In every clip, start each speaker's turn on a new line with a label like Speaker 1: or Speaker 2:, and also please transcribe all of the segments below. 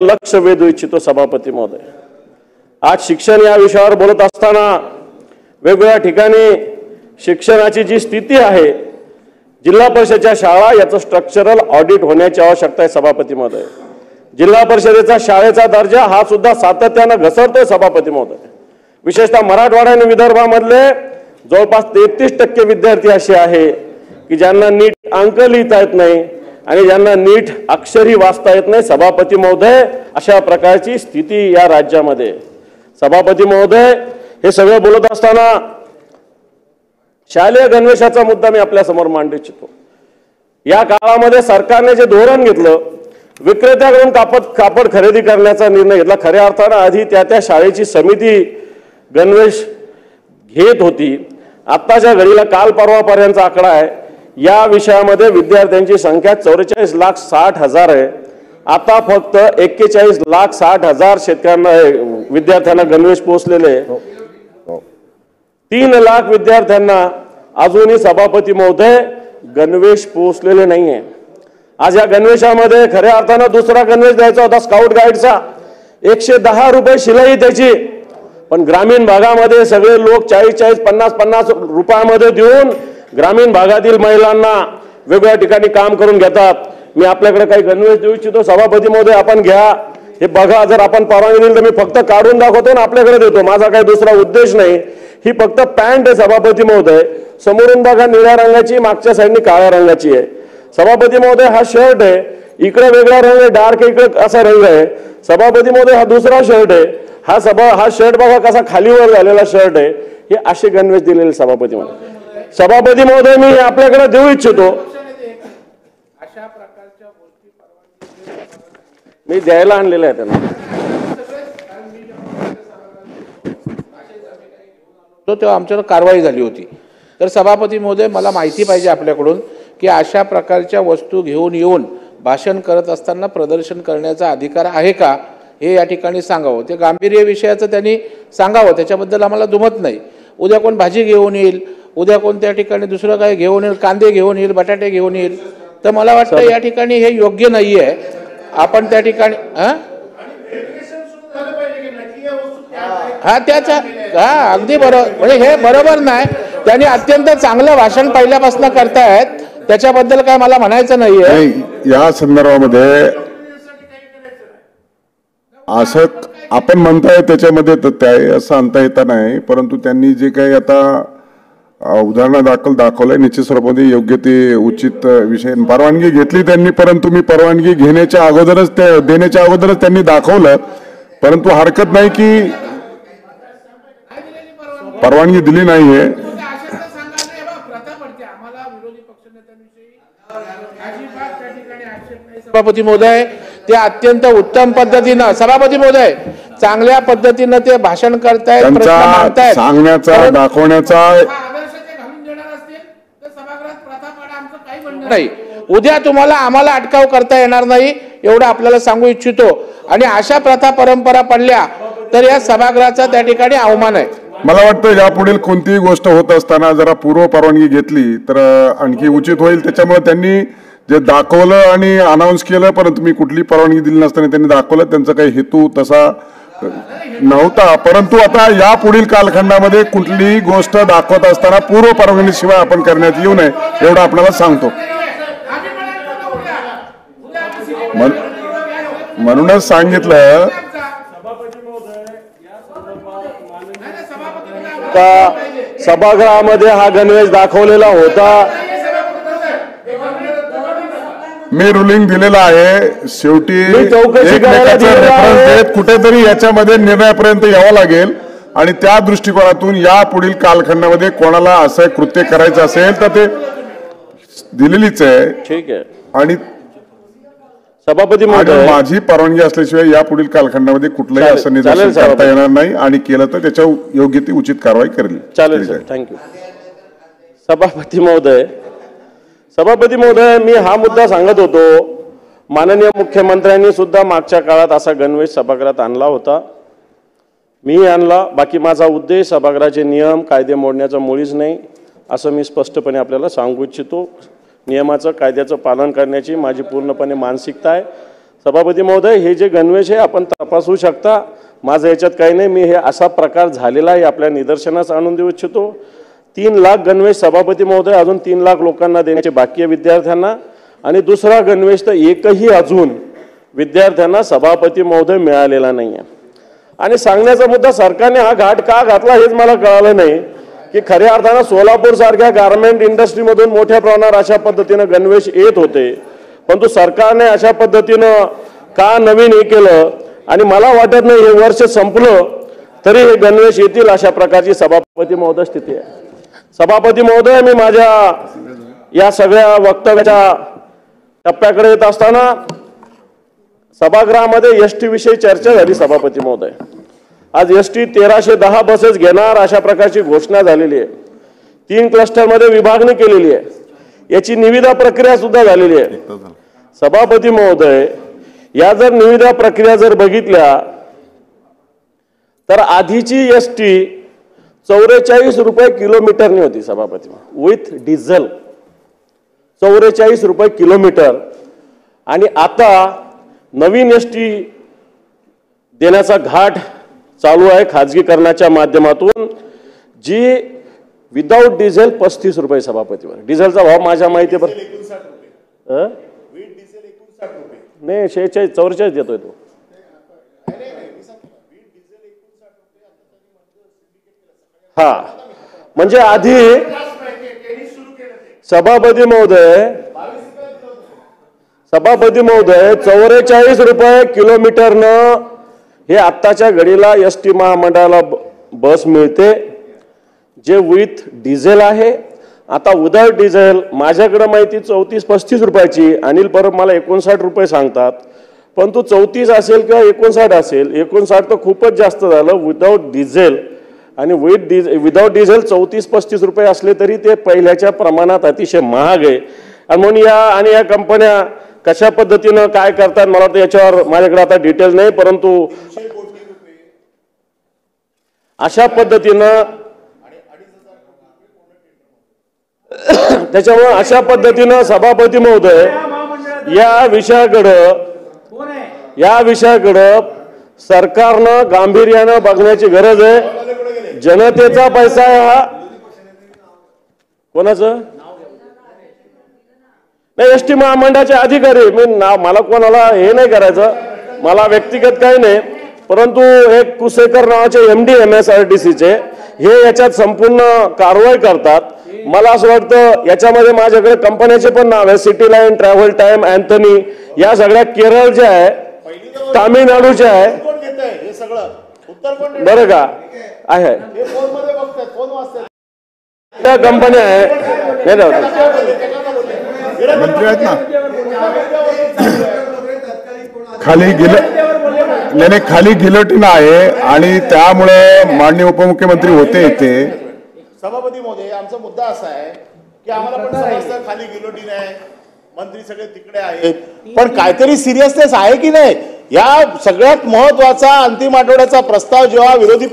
Speaker 1: लक्ष वेधू इच्छितो सभापती महोदय। आज शिक्षण या विषयावर बोलत असताना वेगवेगळ्या ठिकाणी शिक्षणाची जी स्थिती आहे, जिल्हा परिषदेच्या शाळा याचं स्ट्रक्चरल ऑडिट होण्याची आवश्यकता आहे सभापती महोदय। जिल्हा परिषदेचा शाळेचा दर्जा हा सुद्धा सातत्याने घसरतोय सभापती महोदय। विशेषतः मराठवाडा आणि विदर्भामधले जवळपास 33% विद्यार्थी असे आहे की ज्यांना नीट अंक लिहिता येत नाही आणि ज्यांना नीट अक्षरी वाचता येत नाही सभापती महोदय। अशा प्रकारची स्थिती या राज्यामध्ये। सभापती महोदय, हे सगळं बोलत असताना शालेय गणवेशाचा मुद्दा मी आपल्या समोर मांडू इच्छितो। या काळामध्ये सरकारने जे धोरण घेतलं, विक्रेत्याकडून कापड खरेदी करण्याचा निर्णय घेतला। खऱ्या अर्थाने आधी त्या शाळेची समिती गणवेश घेत होती। आत्ताच्या घडीला काल परवापर्यंतचा आकडा आहे, या विषयामध्ये विद्यार्थ्यांची संख्या 44,60,000 आहे। आता फक्त 41,60,000 शेतकऱ्यांना विद्यार्थ्यांना गणवेश पोहोचलेले। 3 लाख विद्यार्थ्यांना अजूनही सभापती महोदय गणवेश पोहोचलेले नाहीये। आज या गणवेशामध्ये खऱ्या अर्थानं दुसरा गणवेश द्यायचा होता स्काउट गाईडचा, 110 रुपये शिलाई त्याची, पण ग्रामीण भागामध्ये सगळे लोक 40-40, 50-50 रुपयामध्ये देऊन ग्रामीण भागातील महिलांना वेगवेगळ्या ठिकाणी काम करून घेतात। मी आपल्याकडे काही गणवेश देऊ इच्छितो सभापती महोदय, आपण घ्या, हे बघा। जर आपण परवानगी दिली तर मी फक्त काढून दाखवतो आणि आपल्याकडे देतो, माझा काही दुसरा उद्देश नाही। ही फक्त पॅन्ट आहे सभापती महोदय, समोरून बघा निळ्या रंगाची, मागच्या साईडनी काळ्या रंगाची आहे। सभापती महोदय, हा शर्ट आहे, इकडे वेगळा रंग आहे, डार्क इकडे असा रंग आहे। सभापती महोदय, हा दुसरा शर्ट आहे, हा शर्ट बघा कसा खालीवर झालेला शर्ट आहे। हे असे गणवेश दिलेले सभापती महोदय। सभापती महोदय, मी आपल्याकडे देऊ इच्छितो, मी द्यायला आणलेलं आहे त्यांना।
Speaker 2: तेव्हा आमच्यावर कारवाई झाली होती। तर सभापती महोदय, मला माहिती पाहिजे आपल्याकडून की अशा प्रकारच्या वस्तू घेऊन येऊन भाषण करत असताना प्रदर्शन करण्याचा अधिकार आहे का, हे या ठिकाणी सांगावं। ते गांभीर्य विषयाचं त्यांनी सांगावं, त्याच्याबद्दल आम्हाला दुमत नाही। उद्या कोण भाजी घेऊन येईल, उद्या कोण त्या ठिकाणी दुसरं काय घेऊन येईल, कांदे घेऊन येईल, बटाटे घेऊन येईल, तर मला वाटतं या ठिकाणी हे योग्य नाहीये। आपण त्या ठिकाणी अगदी बरोबर, म्हणजे हे बरोबर नाही। त्यांनी अत्यंत चांगलं भाषण पहिल्यापासून करतायत, त्याच्याबद्दल काय मला म्हणायचं नाहीये।
Speaker 3: या संदर्भामध्ये असं आपण म्हणताय त्याच्यामध्ये तथ्य आहे असं आणता येत नाही, परंतु त्यांनी जे काही आता उदाहरणादाखल दाखवलंय निश्चित स्वरूपामध्ये योग्य ते उचित विषय। परवानगी घेतली त्यांनी, परंतु मी परवानगी घेण्याच्या अगोदरच देण्याच्या अगोदरच त्यांनी दाखवलं, परंतु हरकत नाही की परवानगी दिली नाहीये।
Speaker 2: सभापती महोदय, ते अत्यंत उत्तम पद्धतीनं सभापती महोदय चांगल्या पद्धतीनं ते भाषण करतायत, प्रश्न मांडतायत,
Speaker 3: सांगण्याचा दाखवण्याचा
Speaker 2: नाही। उद्या तुम्हाला आम्हाला अटकाव करता येणार नाही एवढं आपल्याला सांगू इच्छितो। आणि अशा प्रथा परंपरा पडल्या तर या सभागृहाचा त्या ठिकाणी अवमान आहे।
Speaker 3: मला वाटतं यापुढील कोणतीही गोष्ट होत असताना जरा पूर्व परवानगी घेतली तर आणखी उचित होईल। त्याच्यामुळे त्यांनी जे दाखवलं आणि अनाऊन्स केलं, परंतु मी कुठली परवानगी दिली नसताना त्यांनी दाखवलं, त्यांचा काही हेतू तसा नव्हता। परंतु आता या पुढील कालखंडामध्ये कुठलीही गोष्ट दाखवत असताना पूर्व परवानगीशिवाय आपण करण्यात येऊ नये एवढं आपल्याला सांगतो। म्हणूनच सांगितलं
Speaker 1: सभागृहामध्ये हा गणवेश दाखवलेला होता।
Speaker 3: मी रुलिंग दिलेला आहे, शेवटी
Speaker 1: चौकशी
Speaker 3: कुठेतरी याच्यामध्ये निर्णयापर्यंत यावं लागेल आणि त्या दृष्टिकोनातून या पुढील कालखंडामध्ये कोणाला असं कृत्य करायचं असेल तर ते दिलेलीच आहे।
Speaker 1: ठीक आहे।
Speaker 3: आणि
Speaker 1: सभापती महोदय,
Speaker 3: माझी परवानगी असल्याशिवाय या पुढील कालखंडामध्ये कुठलंही असं निदर्शन करता येणार नाही आणि केलं तर त्याच्यावर योग्य ती उचित कारवाई करेल।
Speaker 1: चालेल सर, थँक्यू। सभापती महोदय, मी हा मुद्दा सांगत होतो, माननीय मुख्यमंत्र्यांनी सुद्धा मागच्या काळात असा गणवेश सभागृहात आणला होता, मी आणला। बाकी माझा उद्देश सभागृहाचे नियम कायदे मोडण्याचा मुळीच नाही, असं मी स्पष्टपणे आपल्याला सांगू इच्छितो। नियमाचं कायद्याचं पालन करण्याची माझी पूर्णपणे मानसिकता आहे। सभापती महोदय, हे जे गणवेश आहे आपण तपासू शकता, माझं याच्यात काही नाही. मी हे असा प्रकार झालेला आहे आपल्या निदर्शनास आणून देऊ इच्छितो. 3 लाख गणवेश सभापती महोदय अजून 3 लाख लोकांना देण्याचे बाकी आहे विद्यार्थ्यांना, आणि दुसरा गणवेश तर एकही अजून विद्यार्थ्यांना सभापती महोदय मिळालेला नाही आहे. आणि सांगण्याचा मुद्दा, सरकारने हा घाट का घातला हेच मला कळालं नाही की खऱ्या अर्थानं सोलापूर सारख्या गारमेंट इंडस्ट्रीमधून मोठ्या प्रमाणावर अशा पद्धतीनं गणवेश येत होते, परंतु सरकारने अशा पद्धतीनं का नवीन हे केलं. आणि मला वाटत नाही हे वर्ष संपलं तरी हे गणवेश येतील अशा प्रकारची सभापती महोदय स्थिती आहे. सभापती महोदय, मी माझ्या या सगळ्या वक्तव्याच्या टप्प्याकडे येत असताना सभागृहामध्ये एसटी विषयी चर्चा झाली. सभापती महोदय, आज एसटी 1310 बसेस घेणार अशा प्रकारची घोषणा झालेली आहे. 3 क्लस्टरमध्ये विभागणी केलेली आहे. याची निविदा प्रक्रिया सुद्धा झालेली आहे. सभापती महोदय, या जर निविदा प्रक्रिया जर बघितल्या तर आधीची एसटी 44 रुपये किलोमीटरनी होती सभापती, विथ डिझेल 44 रुपये किलोमीटर. आणि आता नवीन एसटी देण्याचा घाट चालू आहे खाजगीकरणाच्या माध्यमातून, जी विदाऊट डिझेल 35 रुपये सभापतीवर. डिझेलचा भाव माझ्या माहितीवर नाही 46 44 देतोय तो. हा, म्हणजे आधी सभापती महोदय 44 रुपये किलोमीटरनं हे आत्ताच्या घडीला एसटी महामंडळाला बस मिळते, जे विथ डिझेल आहे. आता विदाउट डिझेल माझ्याकडे माहिती 34-35 रुपयाची, अनिल परब मला 59 रुपये सांगतात, परंतु 34 असेल किंवा 59 असेल, 59 तर खूपच जास्त झालं विदाउट डिझेल. आणि विदाउट डिझेल 34-35 रुपये असले तरी ते पहिल्याच्या प्रमाणात अतिशय महाग आहे. आणि म्हणून या कंपन्या कशा पद्धतीनं काय करतात मला तर याच्यावर माझ्याकडे आता डिटेल नाही, परंतु अशा पद्धतीनं त्याच्यामुळे अशा पद्धतीनं सभापती महोदय या विषयाकडं सरकारनं गांभीर्यानं बघण्याची गरज आहे. जनतेचा पैसा आहे हा. कोणाचं नाही, एसटी महामंडळाचे अधिकारी. मला कोणाला हे नाही करायचं, मला व्यक्तिगत काही नाही, परंतु एक कुसेकर नावाचे MD MSRTCचे हे याच्यात संपूर्ण कारवाई करतात. मला असं वाटतं याच्यामध्ये माझ्याकडे कंपन्याचे पण नाव आहे, city line, travel time, Anthony, या सगळ्या केरळच्या आहे, तामिळनाडूच्या आहे, बरं का आहे, त्या कंपन्या आहे.
Speaker 3: मंत्री आहेत ना, खाली गिलोटिन आहे आणि त्यामुळे माननीय उपमुख्यमंत्री होते इथे.
Speaker 4: सभापती महोदय, आमचा मुद्दा असा आहे की आम्हाला पण समजतं खाली गिलोटिन आहे, मंत्री सगळे तिकडे आहेत, पण काहीतरी सिरियसनेस आहे की नाही. या सगळ्यात महत्वाचा अंतिम आठवड्याचा प्रस्ताव जेव्हा विरोधी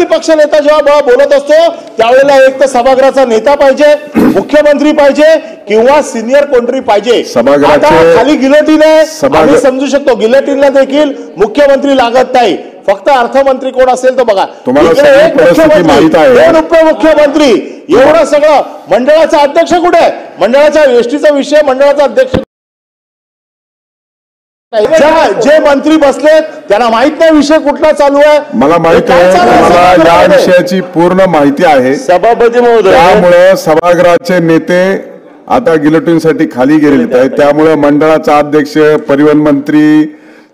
Speaker 4: पक्ष नेता जेव्हा बोलत असतो त्यावेळेला एक तर सभागृहाचा नेता पाहिजे, मुख्यमंत्री पाहिजे किंवा सिनियर कोणतरी पाहिजे. खाली गिलोटिन आहे, आम्ही समजू शकतो, गिलोटिनला देखील मुख्यमंत्री लागत नाही, फक्त अर्थमंत्री कोण असेल तर बघा, एक मुख्यमंत्री, 2 उपमुख्यमंत्री, एवढं सगळं. मंडळाचा अध्यक्ष कुठे आहे? मंडळाच्या एसटीचा विषय मंडळाचा अध्यक्ष, जे मंत्री बसलेत त्यांना माहित नाही विषय कुठला चालू आहे.
Speaker 3: मला माहित आहे, मला या विषयाची पूर्ण माहिती आहे
Speaker 1: सभापती महोदय.
Speaker 3: त्यामुळे सभागृहाचे नेते आता गिलोटिनसाठी खाली गेलेले आहेत. त्यामुळे मंडळाचा अध्यक्ष, परिवहन मंत्री,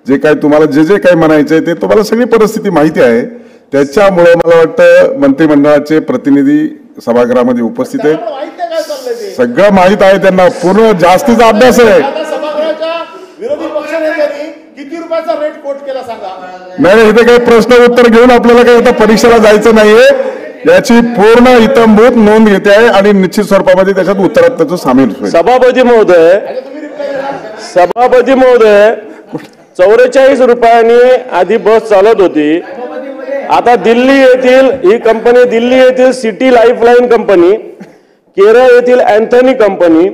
Speaker 3: जे काही तुम्हाला जे काही म्हणायचंय ते तुम्हाला सगळी परिस्थिती माहिती आहे. त्याच्यामुळे मला वाटतं मंत्रिमंडळाचे प्रतिनिधी सभागृहामध्ये उपस्थित आहेत, सगळं माहित आहे त्यांना, पूर्ण जास्तीचा अभ्यास आहे.
Speaker 4: विरोधी पक्षनेत्यांनी किती रुपयाचा रेट कोट केला सांगा.
Speaker 3: नाही, इथे काही प्रश्न उत्तर घेऊन आपल्याला काही आता परीक्षेला जायचं नाहीये, याची पूर्ण इतंभूत नोंद घेते आहे आणि निश्चित स्वरूपामध्ये त्याच्यात उत्तरात त्याचं सामील होईल.
Speaker 1: सभापती महोदय 44 रुपयांनी आधी बस चालत होती. आता दिल्ली येथील ही कंपनी, दिल्ली येथील सिटी लाईफलाईन कंपनी, केरळ येथील अँथनी कंपनी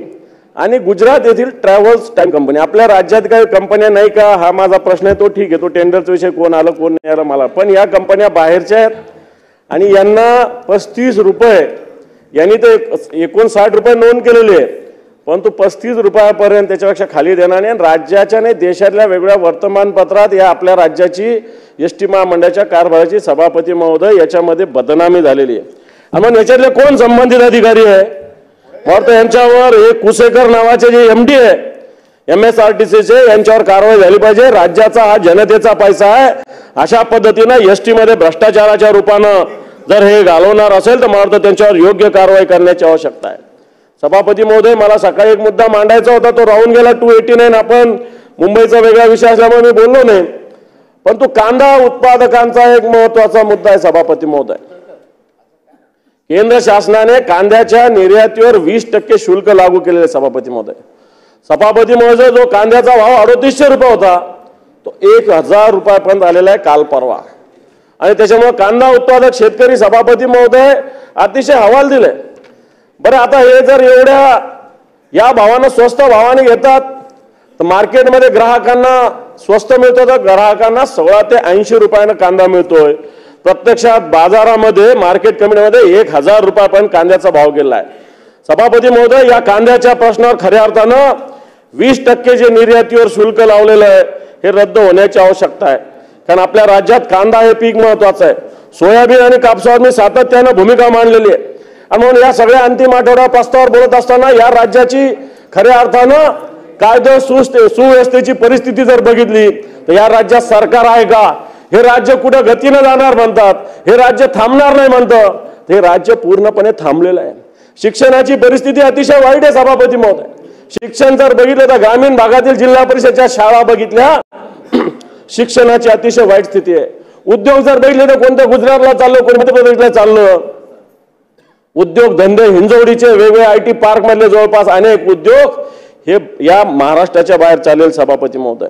Speaker 1: आणि गुजरात येथील ट्रॅव्हल्स टाइम कंपनी. आपल्या राज्यात काही कंपन्या नाही का हा माझा प्रश्न आहे, तो ठीक आहे, तो टेंडरचा विषय कोण आलं कोण नाही आलं मला, पण या कंपन्या बाहेरच्या आहेत आणि यांना 35 रुपये, यांनी तर 59 रुपये नोंद केलेली आहे, परंतु 35 रुपयापर्यंत त्याच्यापेक्षा खाली देणार नाही. राज्याच्या नाही देशातल्या वेगवेगळ्या वर्तमानपत्रात या आपल्या राज्याची एसटी महामंडळाच्या कारभाराची सभापती महोदय याच्यामध्ये बदनामी झालेली आहे. आणि मग याच्यातले कोण संबंधित अधिकारी आहे? तर यांच्यावर एक कुसेकर नावाचे जे MD आहे MSRTCचे, यांच्यावर कारवाई झाली पाहिजे. राज्याचा हा जनतेचा पैसा आहे, अशा पद्धतीनं एसटी मध्ये भ्रष्टाचाराच्या रूपानं जर हे घालवणार असेल तर मला वाटतं त्यांच्यावर योग्य कारवाई करण्याची आवश्यकता आहे. सभापती महोदय, मला सकाळी एक मुद्दा मांडायचा होता, तो राहून गेला. 289 आपण मुंबईचा वेगळा विषय असल्यामुळे मी बोललो नाही, परंतु कांदा उत्पादकांचा एक महत्वाचा मुद्दा आहे सभापती महोदय. केंद्र शासनाने कांद्याच्या निर्यातीवर 20% शुल्क लागू केलेले सभापती महोदय. सभापती महोदय, जो कांद्याचा भाव 3800 रुपये होता तो 1000 रुपयापर्यंत आलेला आहे काल परवा. आणि त्याच्यामुळे कांदा उत्पादक शेतकरी सभापती महोदय अतिशय हवाल दिले. बरं, आता हे जर एवढ्या या भावानं स्वस्त भावाने घेतात तर मार्केटमध्ये ग्राहकांना स्वस्त मिळतो, तर ग्राहकांना 16 ते 80 रुपयानं कांदा मिळतोय. प्रत्यक्षात बाजारामध्ये मार्केट कमिटीमध्ये 1000 रुपयापर्यंत कांद्याचा भाव गेला आहे. सभापती महोदय, या कांद्याच्या प्रश्नावर खऱ्या अर्थानं 20% जे निर्यातीवर शुल्क लावलेलं आहे हे रद्द होण्याची आवश्यकता आहे. कारण आपल्या राज्यात कांदा हे पीक महत्वाचं आहे. सोयाबीन आणि कापसावर मी सातत्यानं भूमिका मांडलेली आहे. आणि म्हणून या सगळ्या अंतिम आठवडा प्रस्तावावर बोलत असताना या राज्याची खऱ्या अर्थानं कायदे सुव्यवस्थेची परिस्थिती जर बघितली तर या राज्यात सरकार आहे का? हे राज्य कुठं गतीनं जाणार म्हणतात, हे राज्य थांबणार नाही म्हणतं, हे राज्य पूर्णपणे थांबलेलं आहे. शिक्षणाची परिस्थिती अतिशय वाईट आहे सभापती महोदय. शिक्षण जर बघितलं तर ग्रामीण भागातील जिल्हा परिषदेच्या शाळा बघितल्या, शिक्षणाची अतिशय वाईट स्थिती आहे. उद्योग जर बघितले तर कोणत्या गुजरातला चाललं, कोण मध्य प्रदेशला चाललं. उद्योग धंदे हिंजवडीचे वेगवेगळे IT पार्क मधले जवळपास अनेक उद्योग हे या महाराष्ट्राच्या बाहेर चालेल सभापती महोदय.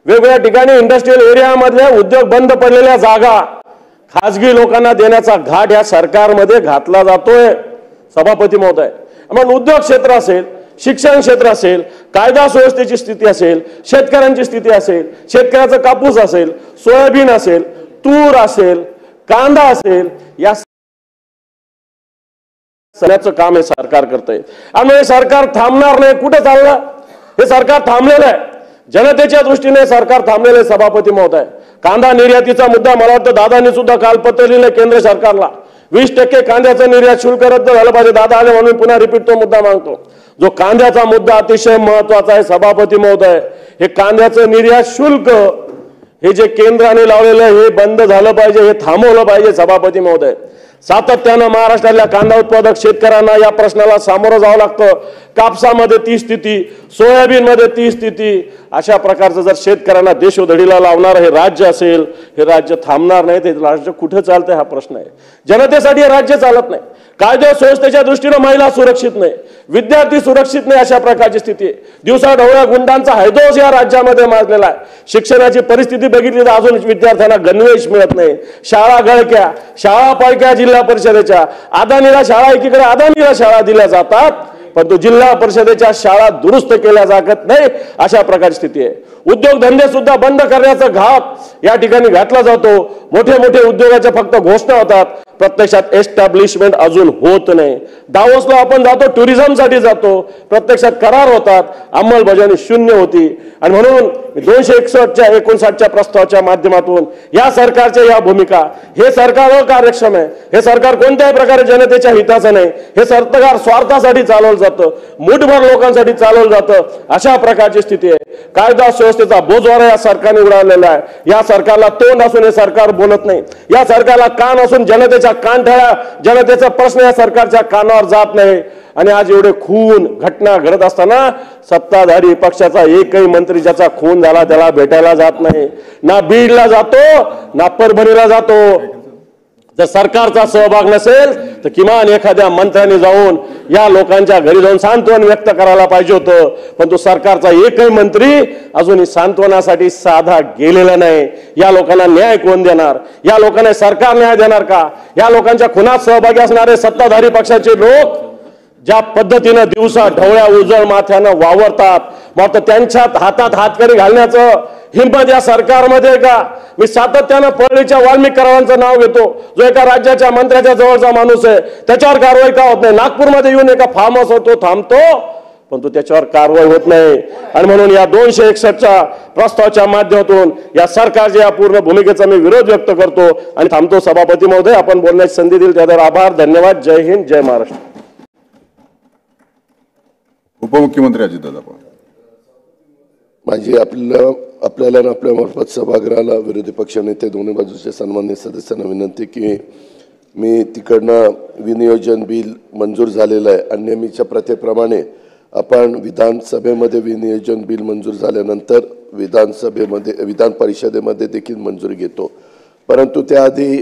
Speaker 1: वेगवेगळ्या ठिकाणी इंडस्ट्रियल एरियामधल्या उद्योग बंद पडलेल्या जागा खासगी लोकांना देण्याचा घाट या सरकारमध्ये घातला जातोय सभापती महोदय. मग उद्योग क्षेत्र असेल, शिक्षण क्षेत्र असेल, कायदा सुव्यवस्थेची स्थिती असेल, शेतकऱ्यांची स्थिती असेल, शेतकऱ्याचा कापूस असेल, सोयाबीन असेल, तूर असेल, कांदा असेल, या सगळ्याचं काम हे सरकार करतंय. आणि हे सरकार थांबणार नाही. कुठे चाललं? हे सरकार थांबलेलं आहे. जनतेच्या दृष्टीने सरकार थांबलेलं आहे सभापती महोदय. कांदा निर्यातीचा मुद्दा मला वाटतं दादांनी सुद्धा काल पत्र लिहिलं केंद्र सरकारला. 20% कांद्याचं निर्यात शुल्क रद्द झालं पाहिजे. दादा आले म्हणून पुन्हा रिपीट तो मुद्दा मागतो. जो कांद्याचा मुद्दा अतिशय महत्वाचा आहे सभापती महोदय. हे कांद्याचं निर्यात शुल्क हे जे केंद्राने लावलेलं हे बंद झालं पाहिजे, हे थांबवलं पाहिजे सभापती महोदय. सातत्यानं महाराष्ट्रातल्या कांदा उत्पादक शेतकऱ्यांना या प्रश्नाला सामोरं जावं लागतं. कापसामध्ये ती स्थिती, सोयाबीन मध्ये ती स्थिती, अशा प्रकारचं जर शेतकऱ्यांना देशोधडीला लावणार हे राज्य असेल, हे राज्य थांबणार नाही. ते राज्य कुठे चालतंय हा प्रश्न आहे. जनतेसाठी हे राज्य चालत नाही. कायदा सुव्यवस्थेच्या दृष्टीनं महिला सुरक्षित नाही, विद्यार्थी सुरक्षित नाही, अशा प्रकारची स्थिती आहे. दिवसाढवळ्या गुंडांचा हैदोस या राज्यामध्ये माजलेला आहे. शिक्षणाची परिस्थिती बघितली तर अजून विद्यार्थ्यांना गणवेश मिळत नाही. शाळा गळक्या, शाळा पळक्या जिल्हा परिषदेच्या. अदानीला शाळा एकीकडे अदानीला शाळा दिल्या जातात, परंतु जिल्हा परिषदेच्या शाळा दुरुस्त केल्या जात नाही, अशा प्रकारची स्थिती आहे. उद्योगधंदे सुद्धा बंद करण्याचा घात या ठिकाणी घातला जातो. मोठे मोठे उद्योगाच्या फक्त घोषणा होतात, प्रत्यक्षात एस्टॅब्लिशमेंट अजून होत नाही. दावोसला आपण जातो, टुरिझमसाठी जातो, प्रत्यक्षात करार होतात, अंमलबजावणी शून्य होती. आणि म्हणून 261-59 प्रस्तावाच्या माध्यमातून या सरकारच्या या भूमिका, हे सरकार अकार्यक्षम आहे, हे सरकार कोणत्याही प्रकारे जनतेच्या हिताचं नाही, हे सरकार स्वार्थासाठी चालवलं जातं, मुठभर लोकांसाठी चालवलं जातं, अशा प्रकारची स्थिती आहे. कायदा सुव्यवस्थेचा बोजवारा या सरकारने उडालेला आहे. या सरकारला तोंड असून हे सरकार बोलत नाही. या सरकारला कान असून जनतेच्या कानठळ्या, जनतेचा प्रश्न या सरकारच्या कानावर जात नाही. आणि आज एवढे खून घटना घडत असताना सत्ताधारी पक्षाचा एकही मंत्री ज्याचा खून झाला त्याला भेटायला जात नाही. ना बीडला जातो ना परभणीला जातो. जर सरकारचा सहभाग नसेल तर किमान एखाद्या मंत्र्याने जाऊन या लोकांच्या घरी जाऊन सांत्वन व्यक्त करायला पाहिजे होतं, पण तो सरकारचा एकही मंत्री अजूनही सांत्वनासाठी साधा गेलेला नाही. या लोकांना न्याय कोण देणार? या लोकांना सरकार न्याय देणार का? या लोकांच्या खुनात सहभागी असणारे सत्ताधारी पक्षाचे लोक ज्या पद्धतीनं दिवसा ढवळ्या उजळ माथ्यानं वावरतात, मग त्यांच्या हातात हातकडी घालण्याचं हिंमत या सरकारमध्ये का? मी सातत्यानं परळीच्या वाल्मिक करारांचं नाव घेतो, जो एका राज्याच्या मंत्र्याच्या जवळचा माणूस आहे, त्याच्यावर कारवाई का होत नाही? नागपूरमध्ये येऊन एका फार्म हाऊस होतो थांबतो, पण त्याच्यावर कारवाई होत नाही. आणि म्हणून या 261च्या प्रस्तावाच्या माध्यमातून या सरकारच्या या पूर्ण भूमिकेचा मी विरोध व्यक्त करतो आणि थांबतो. सभापती महोदय, आपण बोलण्याची संधी दिली त्याबद्दल आभार, धन्यवाद. जय हिंद, जय महाराष्ट्र.
Speaker 3: उपमुख्यमंत्री अजितदादा पवार.
Speaker 5: माझी आपल्याला आपल्या मार्फत सभागृहाला विरोधी पक्षनेते दोन्ही बाजूच्या सन्माननीय सदस्यांना विनंती की मी तिकडनं विनियोजन बिल मंजूर झालेलं आहे आणि नेहमीच्या प्रथेप्रमाणे आपण विधानसभेमध्ये विनियोजन बिल मंजूर झाल्यानंतर विधान परिषदेमध्ये देखील मंजुरी घेतो, परंतु त्याआधी